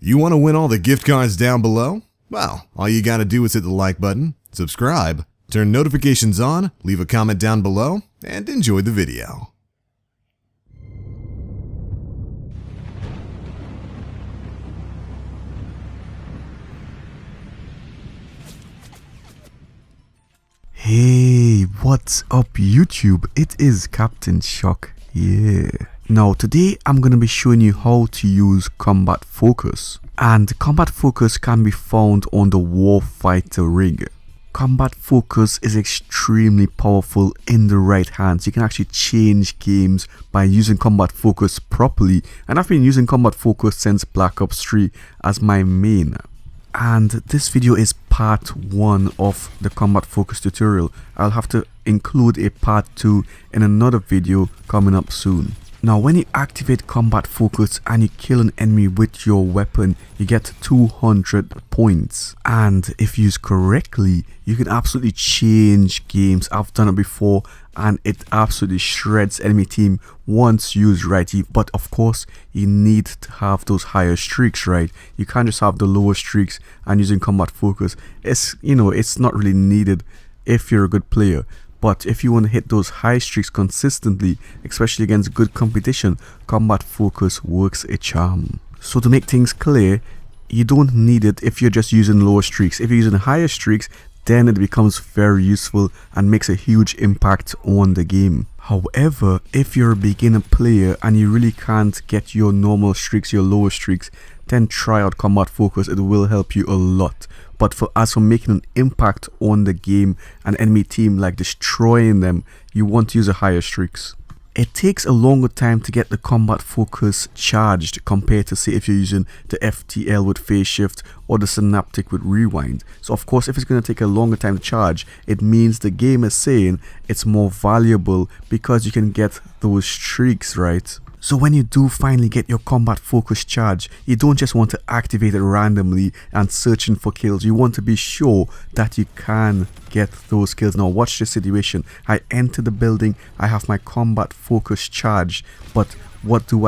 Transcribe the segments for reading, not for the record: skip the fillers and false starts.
You want to win all the gift cards down below? Well, all you gotta do is hit the like button, subscribe, turn notifications on, leave a comment down below, and enjoy the video. Hey, what's up YouTube? It is Captain Shock here. Now today I'm going to be showing you how to use combat focus. And combat focus can be found on the Warfighter rig. Combat focus is extremely powerful in the right hands. You can actually change games by using combat focus properly. And I've been using combat focus since Black Ops 3 as my main. And this video is part 1 of the combat focus tutorial. I'll have to include a part 2 in another video coming up soon. Now when you activate combat focus and you kill an enemy with your weapon, you get 200 points. And if used correctly, you can absolutely change games. I've done it before and it absolutely shreds enemy team once used right. But of course you need to have those higher streaks, right? You can't just have the lower streaks and using combat focus. It's not really needed if you're a good player. But if you want to hit those high streaks consistently, especially against good competition, combat focus works a charm. So to make things clear, you don't need it if you're just using lower streaks. If you're using higher streaks, then it becomes very useful and makes a huge impact on the game. However, if you're a beginner player and you really can't get your normal streaks, your lower streaks, then try out combat focus. It will help you a lot. But as for making an impact on the game and enemy team, like destroying them, you want to use a higher streaks. It takes a longer time to get the combat focus charged compared to say if you're using the FTL with phase shift or the synaptic with rewind. So of course if it's going to take a longer time to charge, it means the game is saying it's more valuable because you can get those streaks, right? So when you do finally get your combat focus charge, you don't just want to activate it randomly and searching for kills. You want to be sure that you can get those kills. Now watch this situation. I enter the building, I have my combat focus charge, but what do?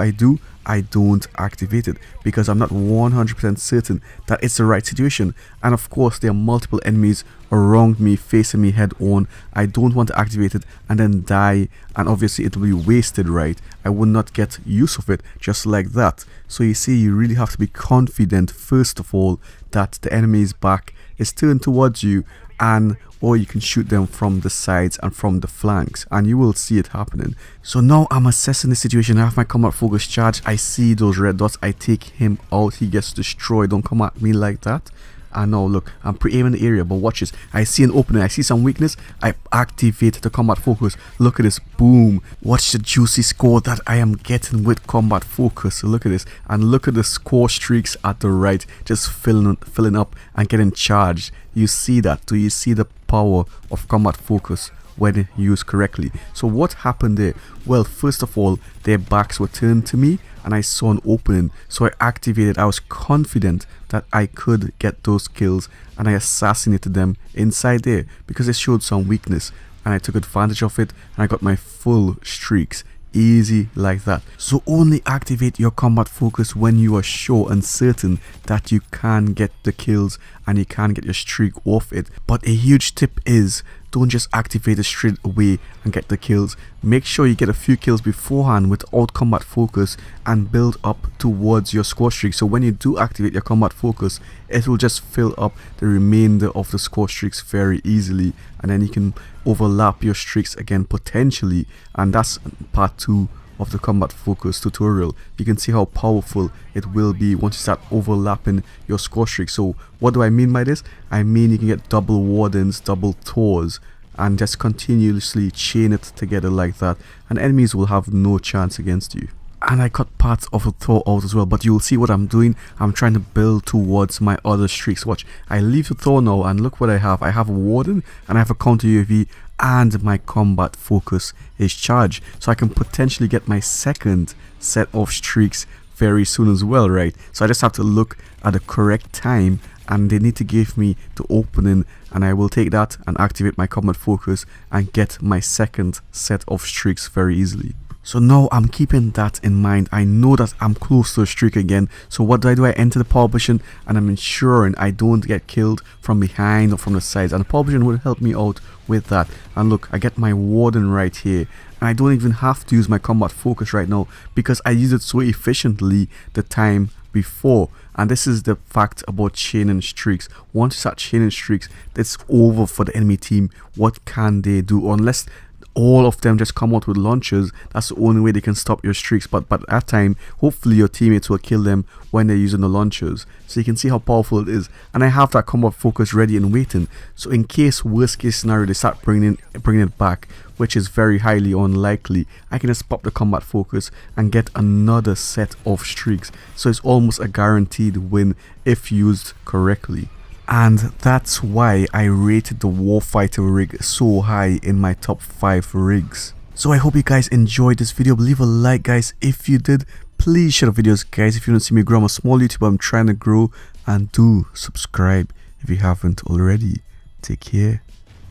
I don't activate it because I'm not 100% certain that it's the right situation. And of course there are multiple enemies around me facing me head on. I don't want to activate it and then die, and obviously it will be wasted, right? I will not get use of it just like that. So you see, you really have to be confident first of all that the enemy's back is turned towards you, and or you can shoot them from the sides and from the flanks, and you will see it happening. So now I'm assessing the situation. I have my combat focus charge. I see those red dots. I take him out. He gets destroyed. Don't come at me like that. And now look, I'm pre-aiming the area, but watch this. I see an opening, I see some weakness, I activate the combat focus. Look at this, boom. Watch the juicy score that I am getting with combat focus. Look at this, and look at the score streaks at the right, just filling up and getting charged. You see that? Do you see the power of combat focus when used correctly? So what happened there? Well, first of all, their backs were turned to me and I saw an opening, so I activated. I was confident that I could get those kills and I assassinated them inside there because they showed some weakness, and I took advantage of it and I got my full streaks. Easy like that. So only activate your combat focus when you are sure and certain that you can get the kills and you can get your streak off it. But a huge tip is, don't just activate it straight away and get the kills. Make sure you get a few kills beforehand without combat focus and build up towards your score streak. So when you do activate your combat focus, it will just fill up the remainder of the score streaks very easily, and then you can overlap your streaks again potentially. And that's part 2 of the combat focus tutorial. You can see how powerful it will be once you start overlapping your score streak. So what do I mean by this? I mean you can get double wardens, double Thors, and just continuously chain it together like that, and enemies will have no chance against you. And I cut parts of the Thor out as well, but you'll see what I'm doing. I'm trying to build towards my other streaks. Watch, I leave the Thor now and look what I have. I have a warden and I have a counter UAV, and my combat focus is charged, so I can potentially get my second set of streaks very soon as well, right? So I just have to look at the correct time, and they need to give me the opening, and I will take that and activate my combat focus and get my second set of streaks very easily. So now I'm keeping that in mind. I know that I'm close to a streak again. So what do? I enter the power position and I'm ensuring I don't get killed from behind or from the sides. And the power position will help me out with that. And look, I get my warden right here. And I don't even have to use my combat focus right now because I used it so efficiently the time before. And this is the fact about chaining streaks. Once you start chaining streaks, it's over for the enemy team. What can they do? Unless all of them just come out with launchers, that's the only way they can stop your streaks. But at that time, hopefully your teammates will kill them when they're using the launchers. So you can see how powerful it is. And I have that combat focus ready and waiting. So in case, worst case scenario, they start bringing it back, which is very highly unlikely, I can just pop the combat focus and get another set of streaks. So it's almost a guaranteed win if used correctly. And that's why I rated the Warfighter rig so high in my top 5 rigs. So I hope you guys enjoyed this video. Leave a like, guys, if you did. Please share the videos, guys, if you want to see me grow. I'm a small YouTuber, I'm trying to grow. And do subscribe if you haven't already. Take care.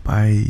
Bye.